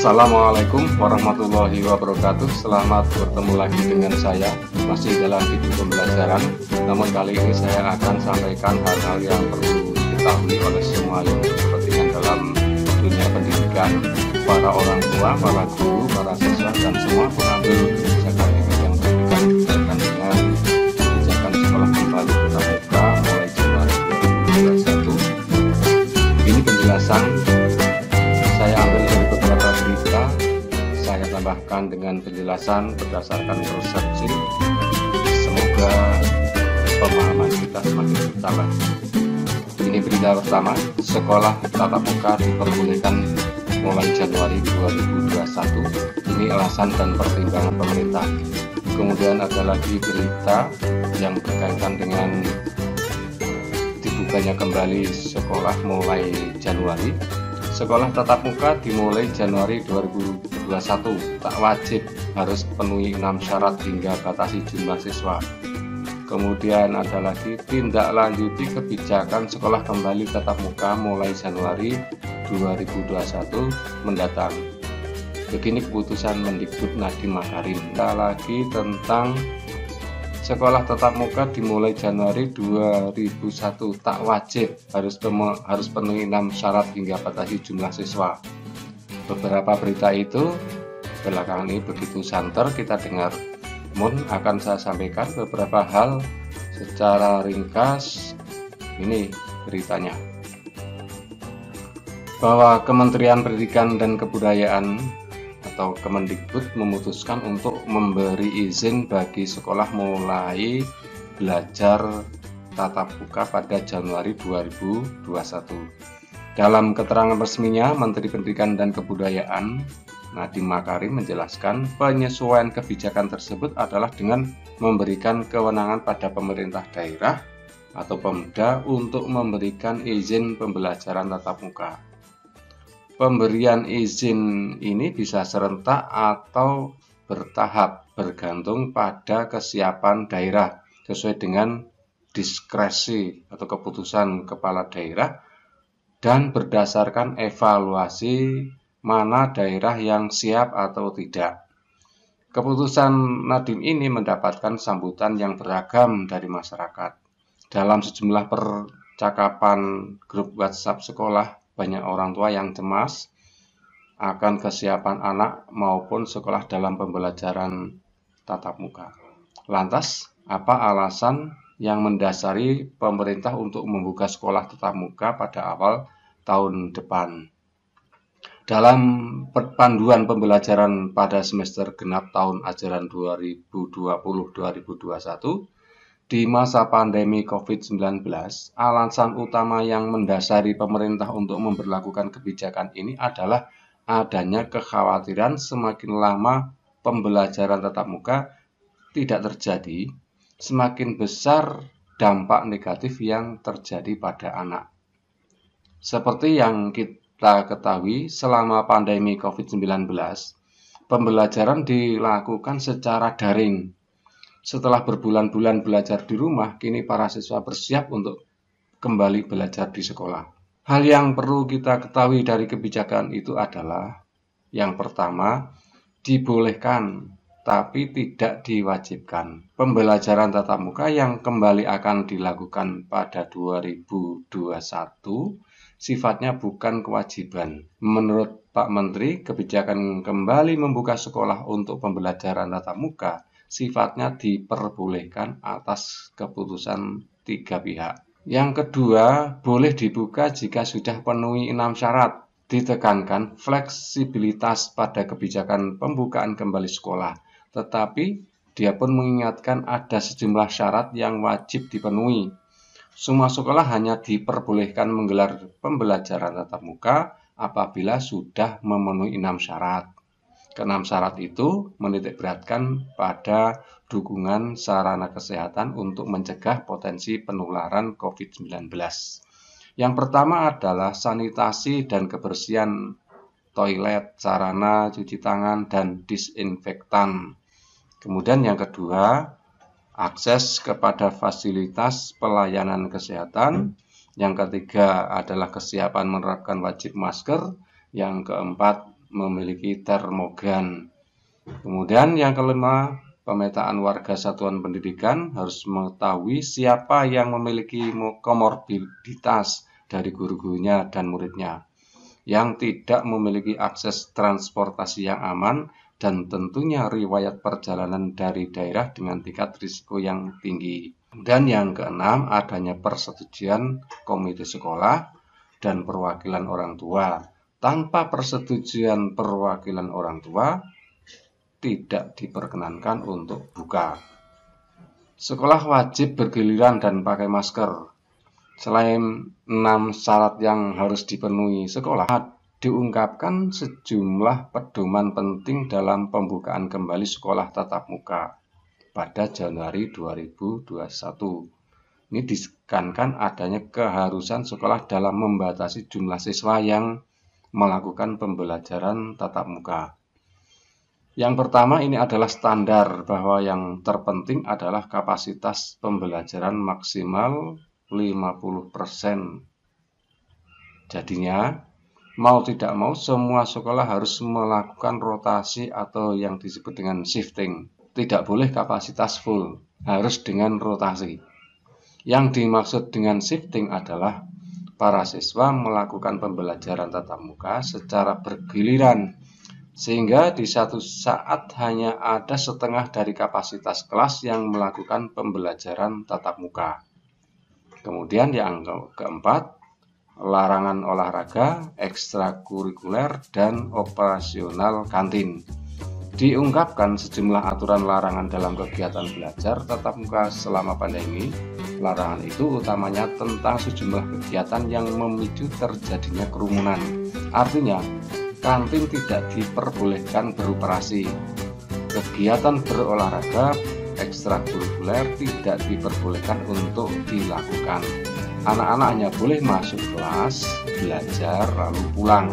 Assalamualaikum warahmatullahi wabarakatuh. Selamat bertemu lagi dengan saya, masih dalam video pembelajaran. Namun kali ini saya akan sampaikan hal-hal yang perlu diketahui oleh semua yang berkepentingan dalam dunia pendidikan, para orang tua, para guru, para siswa, dan semua pengambil kebijakan di bidang pendidikan berkaitan dengan kebijakan sekolah kembali tatap muka mulai Januari 2021. Ini penjelasan saya ambil dari beberapa berita, saya tambahkan dengan penjelasan berdasarkan persepsi. Semoga pemahaman kita semakin bertambah. Ini berita pertama, sekolah tatap muka diperbolehkan mulai Januari 2021. Ini alasan dan pertimbangan pemerintah. Kemudian ada lagi berita yang berkaitan dengan dibukanya kembali sekolah mulai Januari. Sekolah tatap muka dimulai Januari 2021, tak wajib harus penuhi 6 syarat hingga batasi jumlah siswa. Kemudian ada lagi tindak lanjuti kebijakan sekolah kembali tatap muka mulai Januari 2021 mendatang. Begini keputusan Mendikbud Nadiem Makarim. Ada lagi tentang sekolah tatap muka dimulai Januari 2001, tak wajib harus penuhi 6 syarat hingga batasi jumlah siswa. Beberapa berita itu belakangan ini begitu santer kita dengar, namun akan saya sampaikan beberapa hal secara ringkas. Ini beritanya, bahwa Kementerian Pendidikan dan Kebudayaan atau Kemendikbud memutuskan untuk memberi izin bagi sekolah mulai belajar tatap muka pada Januari 2021. Dalam keterangan resminya, Menteri Pendidikan dan Kebudayaan Nadiem Makarim menjelaskan penyesuaian kebijakan tersebut adalah dengan memberikan kewenangan pada pemerintah daerah atau Pemda untuk memberikan izin pembelajaran tatap muka. Pemberian izin ini bisa serentak atau bertahap, bergantung pada kesiapan daerah sesuai dengan diskresi atau keputusan kepala daerah dan berdasarkan evaluasi mana daerah yang siap atau tidak. Keputusan Nadiem ini mendapatkan sambutan yang beragam dari masyarakat. Dalam sejumlah percakapan grup WhatsApp sekolah, banyak orang tua yang cemas akan kesiapan anak maupun sekolah dalam pembelajaran tatap muka. Lantas, apa alasan yang mendasari pemerintah untuk membuka sekolah tatap muka pada awal tahun depan? Dalam panduan pembelajaran pada semester genap tahun ajaran 2020-2021, di masa pandemi COVID-19, alasan utama yang mendasari pemerintah untuk memberlakukan kebijakan ini adalah adanya kekhawatiran semakin lama pembelajaran tatap muka tidak terjadi, semakin besar dampak negatif yang terjadi pada anak. Seperti yang kita ketahui, selama pandemi COVID-19, pembelajaran dilakukan secara daring. Setelah berbulan-bulan belajar di rumah, kini para siswa bersiap untuk kembali belajar di sekolah. Hal yang perlu kita ketahui dari kebijakan itu adalah, yang pertama, dibolehkan tapi tidak diwajibkan. Pembelajaran tatap muka yang kembali akan dilakukan pada 2021 sifatnya bukan kewajiban. Menurut Pak Menteri, kebijakan kembali membuka sekolah untuk pembelajaran tatap muka sifatnya diperbolehkan atas keputusan 3 pihak. Yang kedua, boleh dibuka jika sudah penuhi 6 syarat. Ditekankan fleksibilitas pada kebijakan pembukaan kembali sekolah. Tetapi dia pun mengingatkan ada sejumlah syarat yang wajib dipenuhi. Semua sekolah hanya diperbolehkan menggelar pembelajaran tatap muka apabila sudah memenuhi 6 syarat. Keenam syarat itu menitikberatkan pada dukungan sarana kesehatan untuk mencegah potensi penularan COVID-19. Yang pertama adalah sanitasi dan kebersihan toilet, sarana cuci tangan, dan disinfektan. Kemudian yang kedua, akses kepada fasilitas pelayanan kesehatan. Yang ketiga adalah kesiapan menerapkan wajib masker. Yang keempat, memiliki termogan. Kemudian yang kelima, pemetaan warga satuan pendidikan harus mengetahui siapa yang memiliki komorbiditas dari guru-gurunya dan muridnya, yang tidak memiliki akses transportasi yang aman, dan tentunya riwayat perjalanan dari daerah dengan tingkat risiko yang tinggi. Dan yang keenam, adanya persetujuan komite sekolah dan perwakilan orang tua. Tanpa persetujuan perwakilan orang tua, tidak diperkenankan untuk buka. Sekolah wajib bergiliran dan pakai masker. Selain 6 syarat yang harus dipenuhi sekolah, diungkapkan sejumlah pedoman penting dalam pembukaan kembali sekolah tatap muka pada Januari 2021. Ini ditekankan adanya keharusan sekolah dalam membatasi jumlah siswa yang melakukan pembelajaran tatap muka. Yang pertama, ini adalah standar bahwa yang terpenting adalah kapasitas pembelajaran maksimal 50%. Jadinya, mau tidak mau semua sekolah harus melakukan rotasi atau yang disebut dengan shifting. Tidak boleh kapasitas full, harus dengan rotasi. Yang dimaksud dengan shifting adalah para siswa melakukan pembelajaran tatap muka secara bergiliran, sehingga di satu saat hanya ada setengah dari kapasitas kelas yang melakukan pembelajaran tatap muka. Kemudian yang keempat, larangan olahraga, ekstrakurikuler, dan operasional kantin. Diungkapkan sejumlah aturan larangan dalam kegiatan belajar tatap muka selama pandemi. Larangan itu utamanya tentang sejumlah kegiatan yang memicu terjadinya kerumunan. Artinya, kantin tidak diperbolehkan beroperasi. Kegiatan berolahraga, ekstrakurikuler tidak diperbolehkan untuk dilakukan. Anak-anak hanya boleh masuk kelas, belajar, lalu pulang.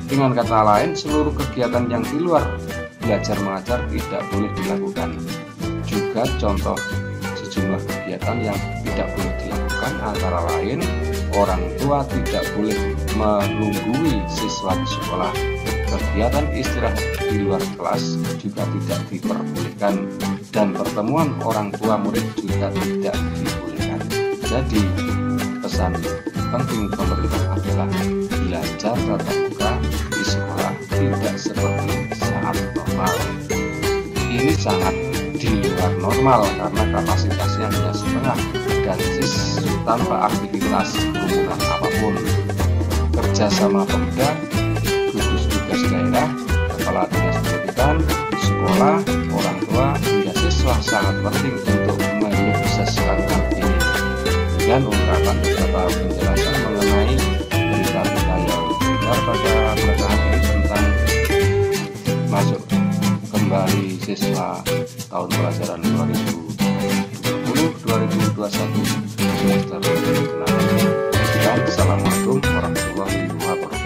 Dengan kata lain, seluruh kegiatan yang di luar belajar mengajar tidak boleh dilakukan. Juga contoh sejumlah kegiatan yang tidak boleh dilakukan antara lain, orang tua tidak boleh menunggui siswa di sekolah. Kegiatan istirahat di luar kelas juga tidak diperbolehkan, dan pertemuan orang tua murid juga tidak dibolehkan. Jadi, pesan penting pemerintah adalah belajar tatap muka di sekolah tidak seperti saat normal. Ini sangat di luar normal karena kapasitasnya hanya setengah dan tanpa aktivitas kerumunan apapun. Kerjasama Pemda, gugus tugas daerah, kepala dinas pendidikan, sekolah, orang tua, hingga siswa sangat penting untuk menyukseskan hal ini. Dan ungkapan beberapa penjelasan mengenai berita-berita yang benar pada belakangan ini tentang masuk kembali siswa tahun pelajaran 2020-2021 semester 2006. Dan Assalamualaikum warahmatullahi wabarakatuh.